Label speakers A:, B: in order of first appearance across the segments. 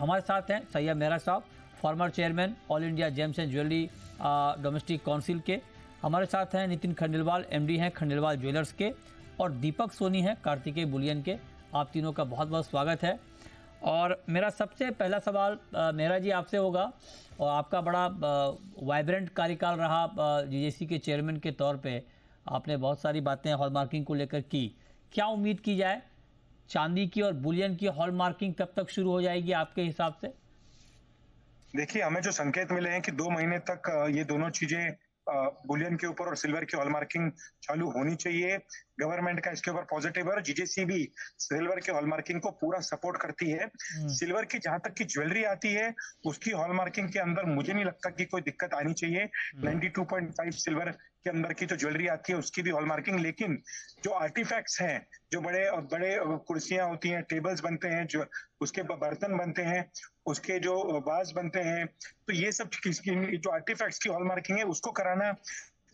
A: हमारे साथ हैं सैयद मेहरा साहब, former chairman all India James and jewellery domestic council के। हमारे साथ हैं नितिन खंडेलवाल, एमडी हैं खंडेलवाल ज्वेलर्स के, और दीपक सोनी हैं कार्तिकेय बुलियन के। आप तीनों का बहुत बहुत स्वागत है। और मेरा सबसे पहला सवाल मेहरा जी आपसे होगा, और आपका बड़ा वाइब्रेंट कार्यकाल रहा जीजेसी के चेयरमैन के तौर पे। आपने बहुत सारी बातें हॉलमार्किंग को लेकर की। क्या उम्मीद की जाए, चांदी की और बुलियन की हॉलमार्किंग कब तक शुरू हो जाएगी आपके हिसाब से?
B: देखिए, हमें जो संकेत मिले हैं कि 2 महीने तक ये दोनों चीजें बुलियन के ऊपर और सिल्वर की हॉलमार्किंग चालू होनी चाहिए। गवर्नमेंट का इसके ऊपर पॉजिटिव है और जीजेसी भी सिल्वर की हॉलमार्किंग को पूरा सपोर्ट करती है। सिल्वर की जहां तक की ज्वेलरी आती है, उसकी हॉलमार्किंग के अंदर मुझे नहीं लगता कि कोई दिक्कत आनी चाहिए। 92.5 सिल्वर के अंदर की जो ज्वेलरी आती है उसकी भी हॉलमार्किंग, लेकिन जो आर्टिफैक्ट्स हैं, जो बड़े बड़े कुर्सियां होती हैं, टेबल्स बनते हैं, जो उसके बर्तन बनते हैं, उसके जो वाज बनते हैं, तो ये सब जो आर्टिफैक्ट्स की हॉलमार्किंग है उसको कराना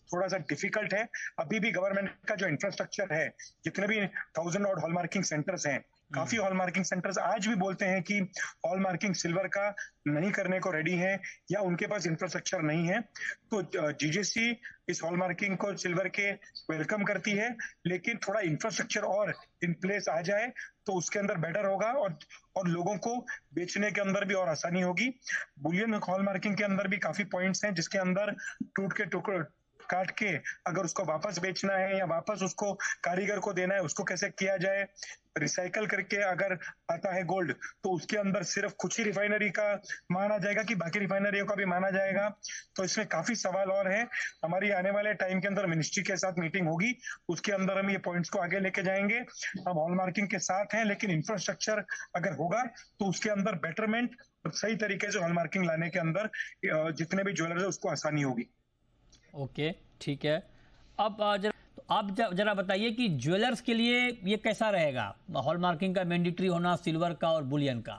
B: थोड़ा सा डिफिकल्ट है। अभी भी गवर्नमेंट का जो इंफ्रास्ट्रक्चर है, जितने भी 1000 और हॉलमार्किंग सेंटर्स हैं, काफी हॉलमार्किंग सेंटर्स आज भी बोलते हैं कि हॉलमार्किंग सिल्वर का नहीं करने को रेडी है या उनके पास इंफ्रास्ट्रक्चर नहीं है। तो जीजेसी इस हॉलमार्किंग को सिल्वर के वेलकम करती है, लेकिन थोड़ा इंफ्रास्ट्रक्चर और इन प्लेस आ जाए तो उसके अंदर बेटर होगा और लोगों को बेचने के अंदर भी और आसानी होगी। बुलियन हॉलमार्किंग के अंदर भी काफी पॉइंट्स हैं जिसके अंदर टूट के टुकड़े काट के अगर उसको वापस बेचना है या वापस उसको कारीगर को देना है, उसको कैसे किया जाए। रिसाइकल करके अगर आता है गोल्ड तो उसके अंदर सिर्फ कुछ ही रिफाइनरी का माना जाएगा कि बाकी रिफाइनरियों का भी माना जाएगा। तो इसमें काफी सवाल और हैं। हमारी आने वाले टाइम के अंदर मिनिस्ट्री के साथ मीटिंग होगी, उसके अंदर हम ये पॉइंट्स को आगे लेके जाएंगे। हम हॉलमार्किंग के साथ हैं, लेकिन इंफ्रास्ट्रक्चर अगर होगा तो उसके अंदर बेटरमेंट और सही तरीके से हॉलमार्किंग लाने के अंदर जितने भी ज्वेलर्स है उसको आसानी होगी।
A: ओके, ठीक है। अब आप जरा बताइए कि ज्वेलर्स के लिए ये कैसा रहेगा, हॉलमार्किंग का मैंडेटरी होना सिल्वर का और बुलियन का?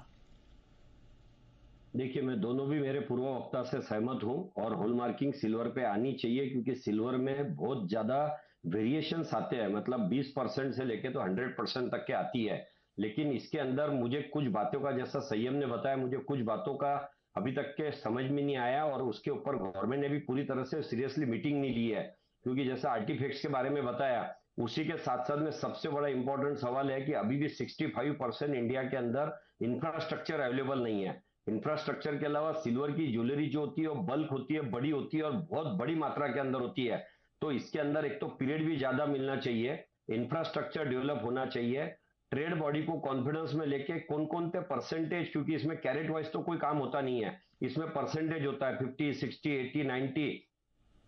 C: देखिए, मैं दोनों भी मेरे पूर्व वक्ता से सहमत हूं और हॉलमार्किंग सिल्वर पे आनी चाहिए, क्योंकि सिल्वर में बहुत ज्यादा वेरिएशंस आते हैं। मतलब 20% से लेके तो 100% तक के आती है। लेकिन इसके अंदर मुझे कुछ बातों का, जैसा संयम ने बताया, मुझे कुछ बातों का अभी तक के समझ में नहीं आया और उसके ऊपर गवर्नमेंट ने भी पूरी तरह से सीरियसली मीटिंग नहीं ली है। क्योंकि जैसा आर्टिफैक्ट्स के बारे में बताया, उसी के साथ साथ में सबसे बड़ा इंपॉर्टेंट सवाल है कि अभी भी 65% इंडिया के अंदर इंफ्रास्ट्रक्चर अवेलेबल नहीं है। इंफ्रास्ट्रक्चर के अलावा सिल्वर की ज्वेलरी जो होती है वो बल्क होती है, बड़ी होती है और बहुत बड़ी मात्रा के अंदर होती है। तो इसके अंदर एक तो पीरियड भी ज्यादा मिलना चाहिए, इंफ्रास्ट्रक्चर डेवलप होना चाहिए, ट्रेड बॉडी को कॉन्फिडेंस में लेके कौन कौन से परसेंटेज, क्योंकि इसमें कैरेट वाइज तो कोई काम होता नहीं है, इसमें परसेंटेज होता है 50, 60, 80, 90,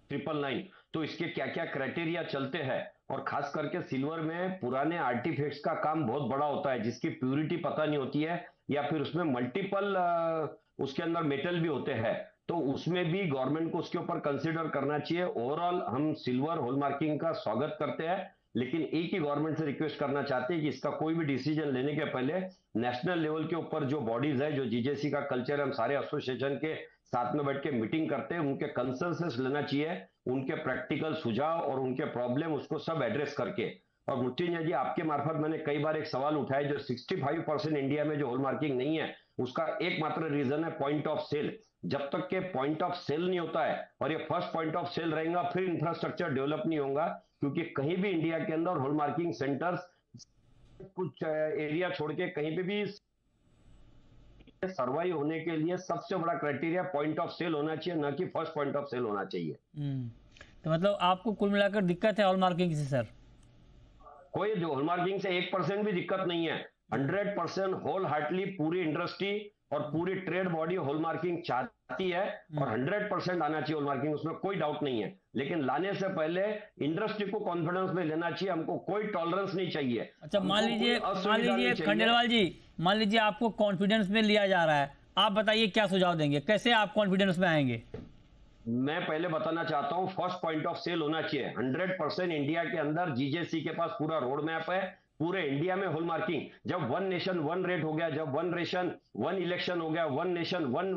C: 999। तो इसके क्या क्या क्राइटेरिया चलते हैं, और खास करके सिल्वर में पुराने आर्टिफैक्ट्स का काम बहुत बड़ा होता है जिसकी प्यूरिटी पता नहीं होती है, या फिर उसमें मल्टीपल उसके अंदर मेटल भी होते हैं। तो उसमें भी गवर्नमेंट को उसके ऊपर कंसिडर करना चाहिए। ओवरऑल हम सिल्वर हॉलमार्किंग का स्वागत करते हैं, लेकिन एक ही गवर्नमेंट से रिक्वेस्ट करना चाहते हैं कि इसका कोई भी डिसीजन लेने के पहले नेशनल लेवल के ऊपर जो बॉडीज है, जो जीजेसी का कल्चर, हम सारे एसोसिएशन के साथ में बैठ के मीटिंग करते हैं, उनके कंसेंसस लेना चाहिए, उनके प्रैक्टिकल सुझाव और उनके प्रॉब्लम उसको सब एड्रेस करके। और मृत्युंजय जी, आपके मार्फत मैंने कई बार एक सवाल उठाया, जो 65% इंडिया में जो हॉलमार्किंग नहीं है उसका एकमात्र रीजन है पॉइंट ऑफ सेल। जब तक के पॉइंट ऑफ सेल नहीं होता है और ये फर्स्ट पॉइंट ऑफ सेल रहेगा, फिर इंफ्रास्ट्रक्चर डेवलप नहीं होगा। क्योंकि कहीं भी इंडिया के अंदर हॉलमार्किंग सेंटर्स कुछ एरिया छोड़ के कहीं पे भी सर्वाइव होने के लिए सबसे बड़ा क्राइटेरिया पॉइंट ऑफ सेल होना चाहिए, ना कि फर्स्ट पॉइंट ऑफ सेल होना चाहिए।
A: तो मतलब आपको कुल मिलाकर दिक्कत है हॉलमार्किंग से सर?
C: कोई जो हॉलमार्किंग से 1% भी दिक्कत नहीं है। 100% होल हार्टली पूरी इंडस्ट्री और पूरी ट्रेड बॉडी हॉलमार्किंग चाहती है और 100% आना चाहिए हॉलमार्किंग, उसमें कोई डाउट नहीं है। लेकिन लाने से पहले इंडस्ट्री को कॉन्फिडेंस में लेना चाहिए, हमको कोई टॉलरेंस नहीं चाहिए।
A: अच्छा, मान लीजिए खंडेलवाल जी, मान लीजिए आपको कॉन्फिडेंस में लिया जा रहा है, आप बताइए क्या सुझाव देंगे, कैसे आप कॉन्फिडेंस में आएंगे?
C: मैं पहले बताना चाहता हूं, फर्स्ट पॉइंट ऑफ सेल होना चाहिए। 100% इंडिया के अंदर जीजेसी के पास पूरा रोड मैप है, पूरे इंडिया में हॉलमार्किंग। जब वन नेशन वन रेट हो गया, जब वन रेशन वन इलेक्शन हो गया, one nation one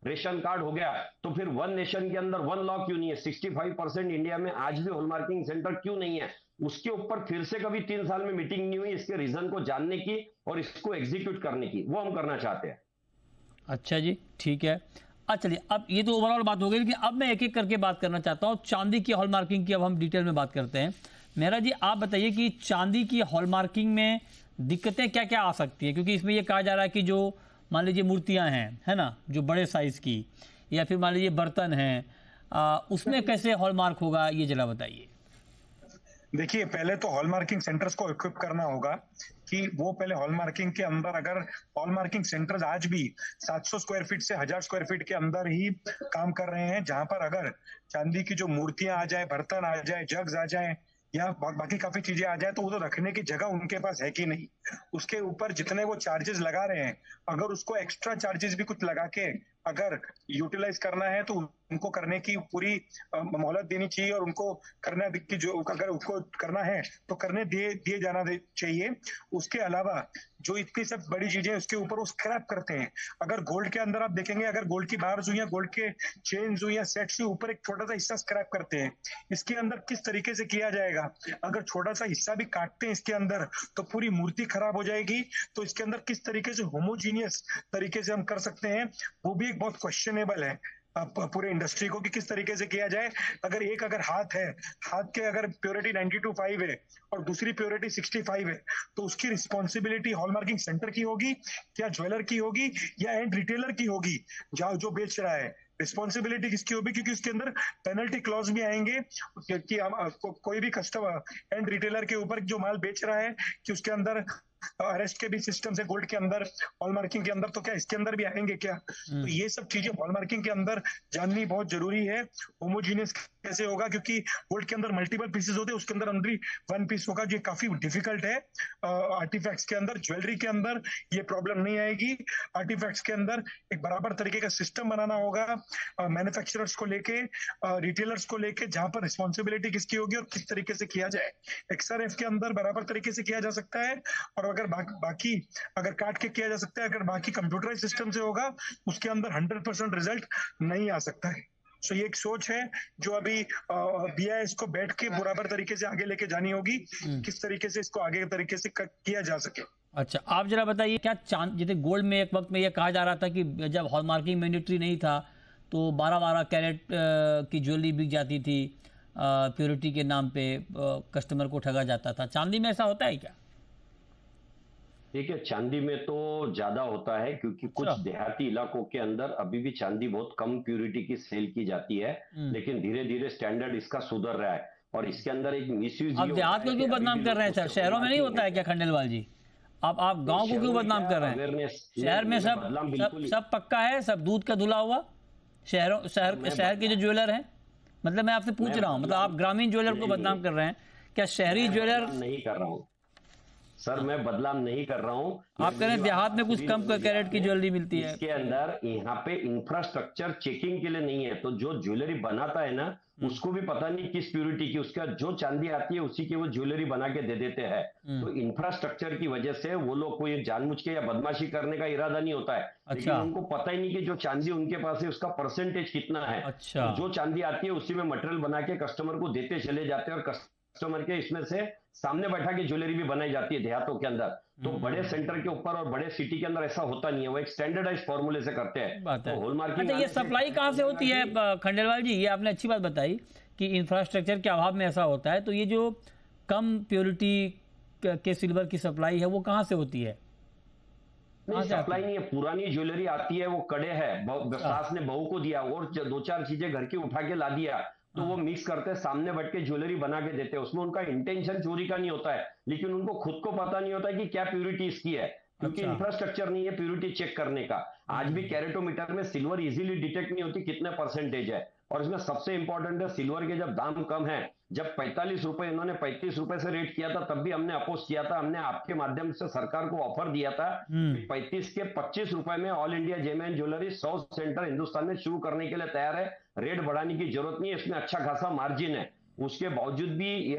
C: ration card हो गया, तो फिर वन नेशन के अंदर वन लॉ क्यों नहीं है? 65% इंडिया में आज भी हॉलमार्किंग सेंटर क्यों नहीं है? उसके ऊपर फिर से कभी 3 साल में मीटिंग नहीं हुई इसके रीजन को जानने की और इसको एग्जीक्यूट करने की, वो हम करना चाहते हैं।
A: अच्छा जी, ठीक है। चलिए, अब ये तो ओवरऑल बात हो गई, लेकिन अब मैं एक एक करके बात करना चाहता हूँ चांदी की हॉलमार्किंग की। अब हम डिटेल में बात करते हैं। मेहरा जी, आप बताइए कि चांदी की हॉलमार्किंग में दिक्कतें क्या क्या आ सकती है, क्योंकि इसमें ये कहा जा रहा है कि जो मान लीजिए मूर्तियां हैं, है ना, जो बड़े साइज की, या फिर मान लीजिए बर्तन हैं, उसमें कैसे हॉलमार्क होगा, ये जरा बताइए।
B: देखिए, पहले तो हॉलमार्किंग सेंटर्स को इक्विप करना होगा कि वो पहले हॉलमार्किंग के अंदर, अगर हॉलमार्किंग सेंटर्स आज भी 700 स्क्वायर फीट से 1000 स्क्वायर फीट के अंदर ही काम कर रहे हैं, जहां पर अगर चांदी की जो मूर्तियां आ जाए, बर्तन आ जाए, जग्स आ जाए, या बाकी काफी चीजें आ जाए, तो वो तो रखने की जगह उनके पास है कि नहीं। उसके ऊपर जितने वो चार्जेस लगा रहे हैं, अगर उसको एक्स्ट्रा चार्जेस भी कुछ लगा के अगर यूटिलाइज करना है, तो उनको करने की पूरी मोहलत देनी चाहिए, और उनको करना की जो अगर उनको करना है तो करने दिए जाना चाहिए। उसके अलावा जो इतनी सब बड़ी चीजें उसके ऊपर वो स्क्रैप करते हैं। अगर गोल्ड के अंदर आप देखेंगे, अगर गोल्ड की बार्स हुई या गोल्ड के चेन्स हुई या सेट्स के ऊपर एक छोटा सा हिस्सा स्क्रैप करते हैं। इसके अंदर किस तरीके से किया जाएगा, अगर छोटा सा हिस्सा भी काटते हैं इसके अंदर, तो पूरी मूर्ति खराब हो जाएगी। तो इसके अंदर किस तरीके से होमोजीनियस तरीके से हम कर सकते हैं, वो भी एक बहुत क्वेश्चनेबल है पूरे इंडस्ट्री को, कि किस तरीके से किया जाए। अगर हाथ है, हाथ के अगर प्योरिटी 92.5 है और दूसरी प्योरिटी 65 है, तो उसकी रिस्पॉन्सिबिलिटी हॉलमार्किंग सेंटर की होगी, या ज्वेलर की होगी, या एंड रिटेलर की होगी, जो बेच रहा है। रिस्पॉन्सिबिलिटी किसकी होगी, क्योंकि उसके अंदर पेनल्टी क्लॉज भी आएंगे कि हम कोई भी कस्टमर एंड रिटेलर के ऊपर जो माल बेच रहा है, कि उसके अंदर अरेस्ट के भी सिस्टम है गोल्ड के अंदर, हॉलमार्किंग के अंदर, तो क्या इसके अंदर भी आएंगे क्या? तो ये सब चीजें हॉलमार्किंग के अंदर जाननी बहुत जरूरी है। होमोजीनियस कैसे होगा, क्योंकि गोल्ड के अंदर मल्टीपल पीसेस होते हैं, उसके अंदर अंदर वन पीस होगा, जो काफी डिफिकल्ट है। आर्टिफैक्ट्स के अंदर, ज्वेलरी के अंदर ये प्रॉब्लम नहीं आएगी। आर्टिफैक्ट्स के अंदर एक बराबर तरीके का सिस्टम बनाना होगा, मैन्युफैक्चरर्स को लेके, रिटेलर्स को लेके, जहां पर रिस्पॉन्सिबिलिटी किसकी होगी और किस तरीके से किया जाए। एक्सआरएफ के अंदर बराबर तरीके से किया जा सकता है, और अगर बाकी अगर काट के किया जा सकता है, अगर बाकी कंप्यूटराइज सिस्टम से होगा, उसके अंदर 100% रिजल्ट नहीं आ सकता है। सो ये एक सोच है जो अभी बीआईएस को बैठ के बराबर तरीके से आगे लेके जानी होगी, किस तरीके से इसको आगे तरीके से किया जा सके।
A: अच्छा, आप जरा बताइए, क्या चांद, जैसे गोल्ड में एक वक्त में यह कहा जा रहा था कि जब हॉलमार्किंग मैंडेटरी नहीं था, तो 12-12 कैरेट की ज्वेलरी बिक जाती थी, प्योरिटी के नाम पे कस्टमर को ठगा जाता था। चांदी में ऐसा होता है क्या?
C: ठीक है, चांदी में तो ज्यादा होता है, क्योंकि कुछ
A: अच्छा।
C: देहाती इलाकों के अंदर अभी भी चांदी बहुत कम प्यूरिटी की सेल की जाती है। लेकिन धीरे धीरे स्टैंडर्ड इसका सुधर रहा है, और इसके अंदर एक मिसयूज
A: आप
C: ये होता
A: देहात
C: है
A: को
C: कि
A: क्यों
C: अभी भी
A: बदनाम कर
C: लोग
A: रहे हैं सर?
C: उससे
A: शहरों में नहीं
C: हॉलमार्किंग
A: होता है क्या
C: करते हैं।
A: खंडेलवाल जी? आप
C: नहीं,
A: गांव को
C: शहरों
A: क्यों
C: में
A: बदनाम
C: क्या
A: कर रहे हैं?
C: अवेयरनेस,
A: शहर में
C: मैं
A: सब
C: बदनाम
A: सब
C: बिल्कुल ही।
A: सब पक्का है, सब दूध का धुला हुआ। शहरों
C: सर,
A: शहर शहर के जो ज्वेलर हैं, मतलब मैं आपसे पूछ
C: मैं
A: रहा हूँ, मतलब आप
C: बदनाम
A: ग्रामीण ज्वेलर को
C: नहीं नहीं,
A: बदनाम कर रहे हैं क्या? शहरी
C: मैं
A: ज्वेलर?
C: बदनाम नहीं कर रहा हूँ सर,
A: हाँ,
C: मैं बदनाम नहीं कर रहा हूँ। ये
A: आप कह रहे
C: मेरी
A: हैं देहात
C: बात
A: में कुछ
C: सुनी
A: कम
C: नहीं होगी
A: कैरेट की
C: आपने।
A: ज्वेलरी मिलती है।
C: इसके अंदर यहाँ पे इंफ्रास्ट्रक्चर चेकिंग के लिए नहीं है, तो जो ज्वेलरी बनाता है ना,
A: हम्म।
C: उसको भी पता नहीं किस प्यूरिटी की, उसका जो चांदी आती है उसी की वो ज्वेलरी बना के दे देते हैं।
A: हम्म।
C: तो इंफ्रास्ट्रक्चर की वजह से वो लोग कोई जानबूझ के या बदमाशी करने का इरादा नहीं होता है, लेकिन
A: अच्छा।
C: उनको पता ही नहीं कि जो चांदी उनके पास है उसका परसेंटेज कितना है।
A: अच्छा।
C: तो जो चांदी आती है उसी में मटेरियल बना के कस्टमर को देते चले जाते हैं, और कस्टमर के इसमें से सामने बैठा के ज्वेलरी भी बनाई जाती है देहातों के अंदर। तो बड़े सेंटर के ऊपर और बड़े सिटी के अंदर ऐसा होता नहीं है, वो एक स्टैंडर्डाइज फॉर्मूले से करते हैं।
A: सही बात है।
C: तो हॉलमार्किंग
A: अच्छा, ये
C: आने से
A: सप्लाई
C: क्या
A: कहाँ से
C: हो
A: होती है
C: जाएगा
A: खंडेलवाल जी? ये आपने अच्छी बात बताई कि इंफ्रास्ट्रक्चर के अभाव में ऐसा होता है। तो ये जो कम प्योरिटी के सिल्वर की सप्लाई है, वो कहाँ से होती है?
C: नहीं,
A: कहाँ से आती
C: सप्लाई
A: है?
C: नहीं है, पुरानी ज्वेलरी आती है, वो कड़े है,
A: अच्छा।
C: सास ने बहू को दिया और दो चार चीजें घर की उठा के ला दिया, तो वो
A: हाँ।
C: मिक्स करते हैं, सामने बैठ के ज्वेलरी बना के देते हैं। उसमें उनका इंटेंशन चोरी का नहीं होता है, लेकिन उनको खुद को पता नहीं होता है कि क्या प्यूरिटी इसकी है, क्योंकि
A: अच्छा।
C: इंफ्रास्ट्रक्चर नहीं है प्यूरिटी चेक करने का। आज भी कैरेटोमीटर में सिल्वर इजीली डिटेक्ट नहीं होती कितने परसेंटेज है। और इसमें सबसे इंपॉर्टेंट है, सिल्वर के जब दाम कम है, जब 45 रुपए इन्होंने 35 रुपए से रेट किया था, तब भी हमने अपोज किया था। हमने आपके माध्यम से सरकार को ऑफर दिया था कि 35 के 25 रुपए में all India gem and jewellery 100 centre Hindustan में शुरू करने के लिए तैयार है। रेट बढ़ाने की जरूरत नहीं है, इसमें अच्छा खासा मार्जिन है। उसके बावजूद भी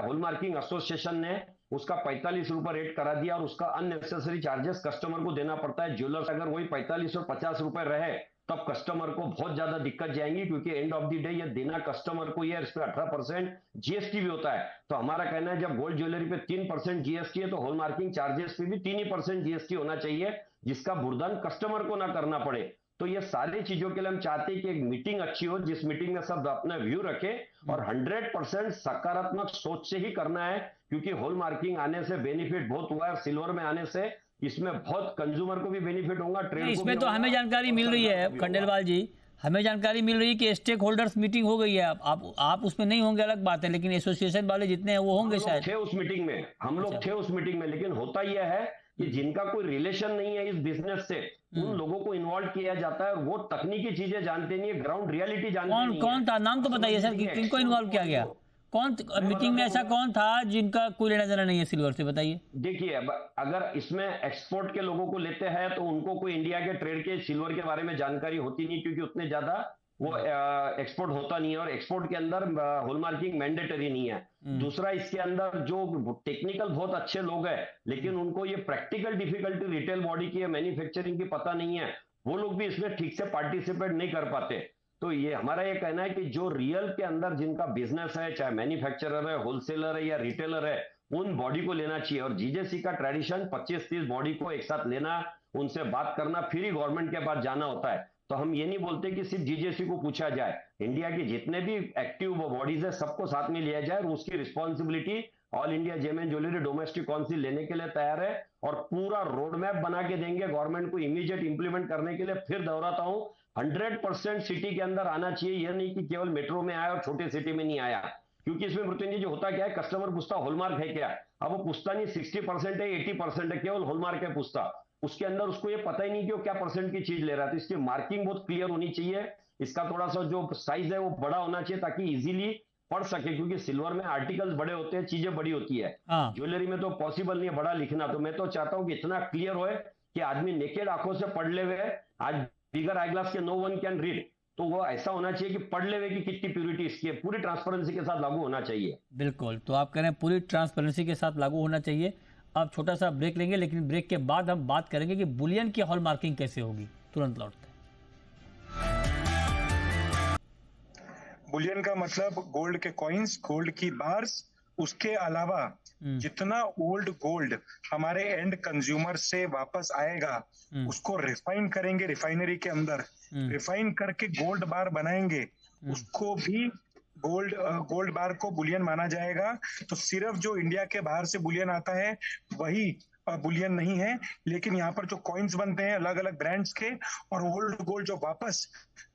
C: हॉलमार्किंग एसोसिएशन ने उसका 45 रुपए रेट करा दिया, और उसका अननेसेसरी चार्जेस कस्टमर को देना पड़ता है। ज्वेलर्स अगर वही 45 और 50 रुपए रहे, तब कस्टमर को बहुत ज्यादा दिक्कत जाएंगी, क्योंकि एंड ऑफ द डे ये देना कस्टमर को ही है। इस पर 18% जीएसटी भी होता है। तो हमारा कहना है, जब गोल्ड ज्वेलरी पे 3% जीएसटी है, तो हॉलमार्किंग चार्जेस पे भी 3% जीएसटी होना चाहिए, जिसका भुगतान कस्टमर को ना करना पड़े। तो ये सारी चीजों के लिए हम चाहते हैं कि एक मीटिंग अच्छी हो, जिस मीटिंग में सब अपना व्यू रखे और 100% सकारात्मक सोच से ही करना है, क्योंकि हॉल मार्किंग आने से बेनिफिट बहुत हुआ है। सिल्वर में आने से इसमें बहुत कंज्यूमर को भी बेनिफिट होगा,
A: नहीं,
C: ट्रेड को भी
A: इसमें तो हमें
C: होगा
A: जानकारी
C: और
A: मिल रही
C: सरकार
A: है
C: को भी होगा।
A: खंडेलवाल जी, हमें जानकारी मिल रही है कि स्टेक होल्डर्स मीटिंग हो गई है। आप उसमें नहीं होंगे अलग बात है, लेकिन एसोसिएशन वाले जितने हैं वो
C: हम
A: होंगे
C: लोग
A: शायद।
C: थे उस मीटिंग में, हम
A: अच्छा।
C: लोग थे उस मीटिंग में, लेकिन होता यह है कि जिनका कोई रिलेशन नहीं है इस बिजनेस से, उन लोगों को इन्वॉल्व किया जाता है और वो तकनीकी चीजें जानते नहीं है, ग्राउंड रियलिटी जानते
A: कौन
C: नहीं है।
A: कौन था, नाम तो
C: आप
A: बताइए
C: समझ
A: सर कि
C: लीजिए
A: किनको
C: एक्सपोर्ट
A: इन्वॉल्व किया
C: बॉडी
A: गया।
C: को
A: कौन
C: मैं
A: मीटिंग में
C: बताता
A: ऐसा
C: हूँ।
A: कौन था जिनका कोई लेना देना नहीं है सिल्वर से, बताइए।
C: देखिए, अब अगर इसमें एक्सपोर्ट के लोगों को लेते हैं तो उनको कोई इंडिया के ट्रेड के सिल्वर के बारे में जानकारी होती नहीं, क्योंकि उतने ज्यादा वो एक्सपोर्ट होता नहीं है और एक्सपोर्ट के अंदर हॉलमार्किंग मैंडेटरी नहीं है। दूसरा, इसके अंदर जो टेक्निकल बहुत अच्छे लोग हैं, लेकिन उनको ये प्रैक्टिकल डिफिकल्टी रिटेल बॉडी की, मैन्युफैक्चरिंग की पता नहीं है, वो लोग भी इसमें ठीक से पार्टिसिपेट नहीं कर पाते। तो ये हमारा ये कहना है कि जो रियल के अंदर जिनका बिजनेस है, चाहे मैन्युफैक्चरर है, होलसेलर है या रिटेलर है, उन बॉडी को लेना चाहिए। और जीजेसी का ट्रेडिशन 25-30 बॉडी को एक साथ लेना, उनसे बात करना, फिर ही गवर्नमेंट के पास जाना होता है। तो हम ये नहीं बोलते कि सिर्फ जीजेसी को पूछा जाए, इंडिया के जितने भी एक्टिव बॉडीज है सबको साथ में लिया जाए और उसकी responsibility all India gem and jewellery domestic council लेने के लिए तैयार है और पूरा रोड मैप बना के देंगे गवर्नमेंट को इमीडिएट इंप्लीमेंट करने के लिए। फिर दोहराता हूं, 100% सिटी के अंदर आना चाहिए, यह नहीं कि केवल मेट्रो में आया और छोटे सिटी में नहीं आया। क्योंकि इसमें मृत्युंजय जो होता क्या है, कस्टमर पूछता हॉलमार्क है क्या, अब वो पूछता नहीं 60% है 80% है, केवल हॉलमार्क है पूछता, उसके अंदर उसको ये पता ही नहीं कि वो क्या परसेंट की चीज ले रहा है। तो इसकी मार्किंग बहुत क्लियर होनी चाहिए, इसका थोड़ा सा जो साइज है वो बड़ा होना चाहिए ताकि इजीली पढ़ सके, क्योंकि सिल्वर में आर्टिकल्स बड़े होते हैं, चीजें बड़ी होती है,
A: हाँ।
C: ज्वेलरी में तो पॉसिबल नहीं है बड़ा लिखना। तो मैं तो चाहता हूं कि इतना क्लियर होए कि आदमी नेकेड आंखों से पढ़ ले हुए, आज बिगर आई ग्लास के नो वन कैन रीड, तो वो ऐसा होना चाहिए कि पढ़ ले हुए कि कितनी प्योरिटी इसकी है, पूरी ट्रांसपेरेंसी के साथ लागू होना चाहिए।
A: बिल्कुल, तो आप कह रहे हैं पूरी ट्रांसपेरेंसी के साथ लागू होना चाहिए। अब छोटा सा ब्रेक लेंगे, लेकिन ब्रेक के बाद हम बात करेंगे कि बुलियन की हॉल मार्किंग कैसे होगी। तुरंत लौटते हैं।
B: बुलियन का मतलब गोल्ड के कॉइन्स, गोल्ड की बार्स, उसके अलावा जितना ओल्ड गोल्ड हमारे एंड कंज्यूमर से वापस आएगा उसको रिफाइन करेंगे, रिफाइनरी के अंदर रिफाइन करके गोल्ड बार बनाएंगे, उसको भी गोल्ड बार को बुलियन माना जाएगा। तो सिर्फ जो इंडिया के बाहर से बुलियन आता है वही बुलियन नहीं है, लेकिन यहाँ पर जो कॉइन्स बनते हैं अलग अलग ब्रांड्स के, और ओल्ड गोल्ड जो वापस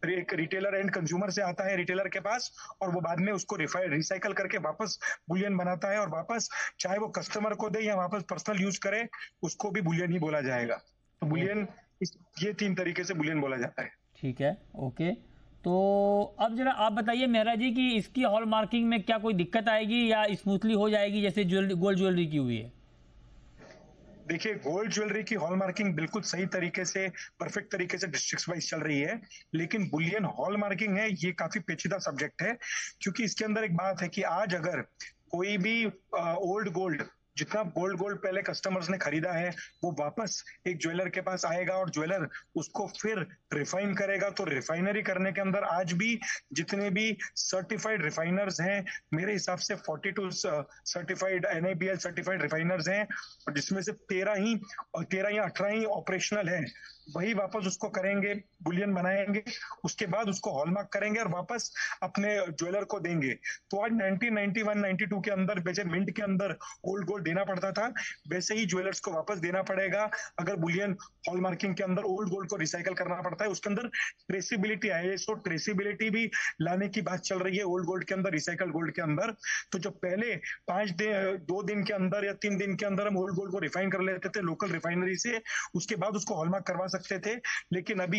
B: रिटेलर एंड कंज्यूमर से आता है रिटेलर के पास, और वो बाद में उसको रिसाइकल करके वापस बुलियन बनाता है, और वापस चाहे वो कस्टमर को दे या वापस पर्सनल यूज करे, उसको भी बुलियन ही बोला जाएगा। तो बुलियन ये 3 तरीके से बुलियन बोला जाता है।
A: ठीक है, ओके। तो अब जरा आप बताइए मेहरा जी कि इसकी हॉल मार्किंग में क्या कोई दिक्कत आएगी या स्मूथली हो जाएगी जैसे गोल्ड ज्वेलरी की हुई है?
B: देखिए, गोल्ड ज्वेलरी की हॉलमार्किंग बिल्कुल सही तरीके से, परफेक्ट तरीके से डिस्ट्रिक्ट वाइज चल रही है, लेकिन बुलियन हॉलमार्किंग है ये काफी पेचीदा सब्जेक्ट है, क्योंकि इसके अंदर एक बात है कि आज अगर कोई भी ओल्ड गोल्ड, जितना गोल्ड पहले कस्टमर्स ने खरीदा है वो वापस एक ज्वेलर के पास आएगा और ज्वेलर उसको फिर रिफाइन करेगा, तो रिफाइनरी करने के अंदर आज भी जितने भी सर्टिफाइड रिफाइनर्स हैं, मेरे हिसाब से 42 सर्टिफाइड NABL सर्टिफाइड रिफाइनर्स हैं, और जिसमें से 13 या 18 ही ऑपरेशनल है, वही वापस उसको करेंगे, बुलियन बनाएंगे, उसके बाद उसको हॉलमार्क करेंगे और वापस अपने ज्वेलर को देंगे। तो आज 1991-92 के अंदर वैसे मिंट के अंदर ओल्ड गोल्ड देना पड़ता था, वैसे ही ज्वेलर्स को वापस देना पड़ेगा अगर बुलियन हॉलमार्किंग के अंदर ओल्ड गोल्ड को रिसाइकल करना पड़ता है। उसके अंदर ट्रेसिबिलिटी है, सो ट्रेसिबिलिटी भी लाने की बात चल रही है ओल्ड गोल्ड के अंदर, रिसाइकल गोल्ड के अंदर। तो जो पहले 2 दिन के अंदर या 3 दिन के अंदर हम ओल्ड गोल्ड को रिफाइन कर लेते थे लोकल रिफाइनरी से, उसके बाद उसको हॉलमार्क करवा सकते थे, लेकिन अभी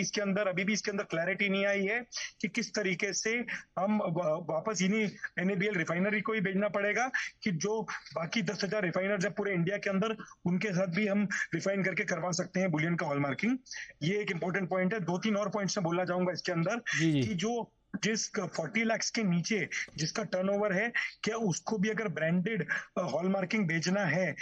B: भी इसके अंदर क्लैरिटी नहीं आई है कि किस तरीके से हम वापस इन्हीं NABL रिफाइनरी को ही भेजना पड़ेगा कि जो बाकी 10,000 रिफाइनर्स है पूरे इंडिया के अंदर, उनके साथ भी हम रिफाइन करके करवा सकते हैं बुलियन का हॉलमार्किंग। ये एक इंपॉर्टेंट पॉइंट है। 2-3 और पॉइंट्स में बोलना चाहूंगा इसके अंदर कि जिस 40 लाख के नीचे जिसका टर्नओवर है, क्या उसको भी अगर ब्रांडेड हॉलमार्किंग भेजना है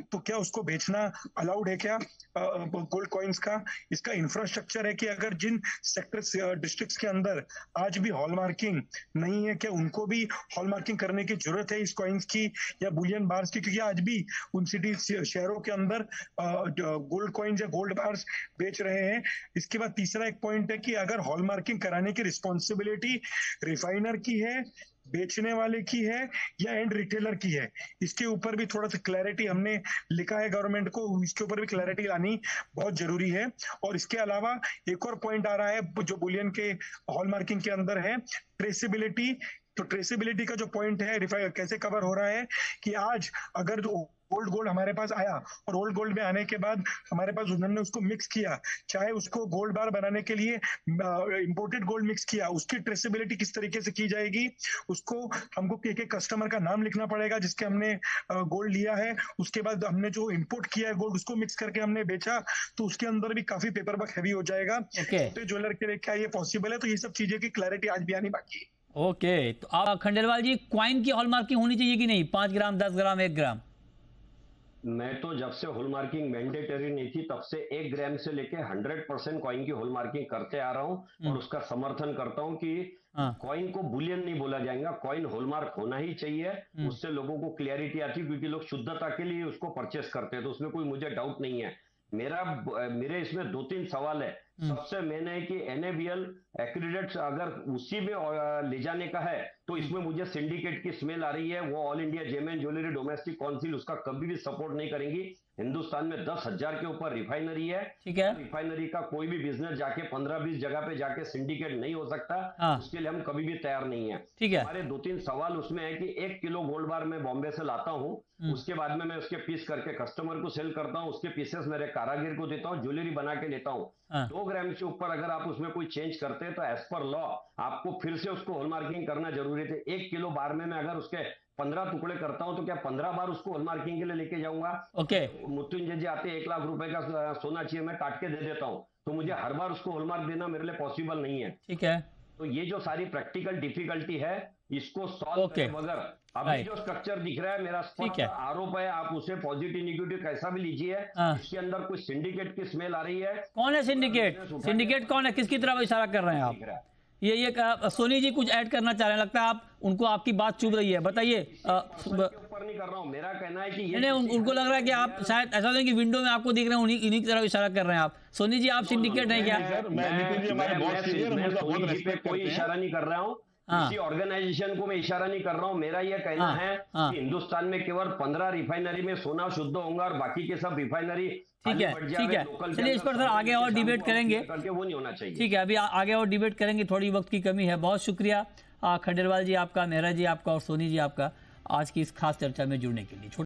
B: तो क्या उसको बेचना अलाउड है क्या गोल्ड कॉइन्स का? इसका इंफ्रास्ट्रक्चर है कि अगर जिन सेक्टर्स डिस्ट्रिक्ट्स के अंदर आज भी हॉलमार्किंग नहीं है, क्या उनको भी हॉलमार्किंग करने की जरूरत है इस कॉइन्स की या बुलियन बार्स की? क्योंकि आज भी उन सिटी शहरों के अंदर गोल्ड कॉइन्स या गोल्ड बार्स बेच रहे हैं। इसके बाद तीसरा एक पॉइंट है कि अगर हॉलमार्किंग कराने की रिस्पॉन्सिबिलिटी रिफाइनर की है, बेचने वाले की है या एंड रिटेलर की है, इसके ऊपर भी थोड़ा सा क्लैरिटी हमने लिखा है गवर्नमेंट को, इसके ऊपर भी क्लैरिटी लानी बहुत जरूरी है। और इसके अलावा एक और पॉइंट आ रहा है जो बुलियन के हॉलमार्किंग के अंदर है, ट्रेसेबिलिटी। तो ट्रेसेबिलिटी का जो पॉइंट है कैसे कवर हो रहा है कि आज अगर जो ओल्ड गोल्ड हमारे पास आया और ओल्ड गोल्ड में आने के बाद हमारे पास उन्होंने उसको मिक्स किया, चाहे उसको गोल्ड बार बनाने के लिए इंपोर्टेड गोल्ड मिक्स किया, उसकी ट्रेसेबिलिटी किस तरीके से की जाएगी? उसको हमको एक एक कस्टमर का नाम लिखना पड़ेगा जिसके हमने गोल्ड लिया है। उसके बाद हमने जो इंपोर्ट किया है गोल्ड, उसको मिक्स करके हमने बेचा, तो उसके अंदर भी काफी पेपर वर्क हैवी हो जाएगा। छोटे ज्वेलर के लिए क्या ये पॉसिबल है? तो ये सब चीजें की क्लैरिटी आज भी आनी बाकी है।
A: ओके, तो आप खंडेलवाल जी, क्वाइन की हॉलमार्किंग होनी चाहिए कि नहीं? 5 ग्राम, 10 ग्राम, 1 ग्राम?
C: मैं तो जब से हॉलमार्किंग मैंडेटरी नहीं थी तब से 1 ग्राम से लेके 100% कॉइन की हॉलमार्किंग करते आ रहा हूं और उसका समर्थन करता हूं कि कॉइन को बुलियन नहीं बोला जाएगा, कॉइन हॉलमार्क होना ही चाहिए। उससे लोगों को क्लियरिटी आती है क्योंकि लोग शुद्धता के लिए उसको परचेस करते हैं, तो उसमें कोई मुझे डाउट नहीं है। मेरे इसमें 2-3 सवाल है। सबसे मेन है कि NABL एक्रीडेट अगर उसी में ले जाने का है तो इसमें मुझे सिंडिकेट की स्मेल आ रही है। वो all India gem and jewellery domestic council उसका कभी भी सपोर्ट नहीं करेंगी। हिंदुस्तान में 10,000 के ऊपर रिफाइनरी है,
A: ठीक है।
C: रिफाइनरी का कोई भी बिजनेस जाके 15-20 जगह पे जाके सिंडिकेट नहीं हो सकता। उसके लिए हम कभी भी तैयार नहीं है।
A: ठीक है।
C: हमारे 2-3 सवाल उसमें है कि 1 किलो गोल्ड बार मैं बॉम्बे से लाता हूँ, उसके बाद में मैं उसके पीस करके कस्टमर को सेल करता हूँ, उसके पीसेस मेरे कारागिर को देता हूँ, ज्वेलरी बना के लेता हूँ। 2 ग्राम से ऊपर अगर आप उसमें कोई चेंज करते हैं तो एज पर लॉ आपको फिर से उसको हॉलमार्किंग करना जरूरी है। 1 किलो बार में मैं अगर उसके 15 टुकड़े करता हूं तो क्या 15 बार उसको हॉलमार्किंग के लिए लेके जाऊंगा?
A: ओके।
C: मृत्युंजय जी आते 1 लाख रुपए का सोना चाहिए, मैं काट के दे देता हूं, तो मुझे हर बार उसको हॉलमार्क देना मेरे लिए पॉसिबल नहीं है।
A: ठीक है।
C: तो ये जो सारी प्रैक्टिकल डिफिकल्टी है इसको सॉल्व करे बगैर अभी जो स्ट्रक्चर दिख रहा है, मेरा स्पष्ट आरोप है, आप उसे पॉजिटिव नेगेटिव कैसा भी लीजिए, इसके अंदर कुछ सिंडिकेट की स्मेल आ रही है।
A: कौन है सिंडिकेट? सिंडिकेट कौन है? किसकी तरफ इशारा कर रहे हैं आप? ये सोनी जी कुछ ऐड करना चाह रहे हैं, लगता है आप उनको आपकी बात चुभ रही है, बताइए।
C: ऊपर नहीं कर रहा हूँ, मेरा कहना है कि ये
A: नहीं, उनको लग रहा है कि आप शायद ऐसा नहीं कि विंडो में आपको दिख रहे हैं, इन्हीं की तरफ इशारा कर रहे हैं आप। सोनी जी, आप सिंडिकेट हैं क्या?
C: मैं कोई इशारा नहीं कर रहा हूँ, किसी ऑर्गेनाइजेशन को मैं इशारा नहीं कर रहा हूँ। मेरा यह कहना है कि हिंदुस्तान में केवल 15 रिफाइनरी में सोना शुद्ध होगा और बाकी के सब रिफाइनरी
A: ठीक है। चलिए इस पर सर आगे और डिबेट करेंगे,
C: वो नहीं होना चाहिए।
A: ठीक है, अभी आगे और डिबेट करेंगे, थोड़ी वक्त की कमी है। बहुत शुक्रिया खंडेलवाल जी आपका, मेहरा जी आपका और सोनी जी आपका आज की इस खास चर्चा में जुड़ने के लिए।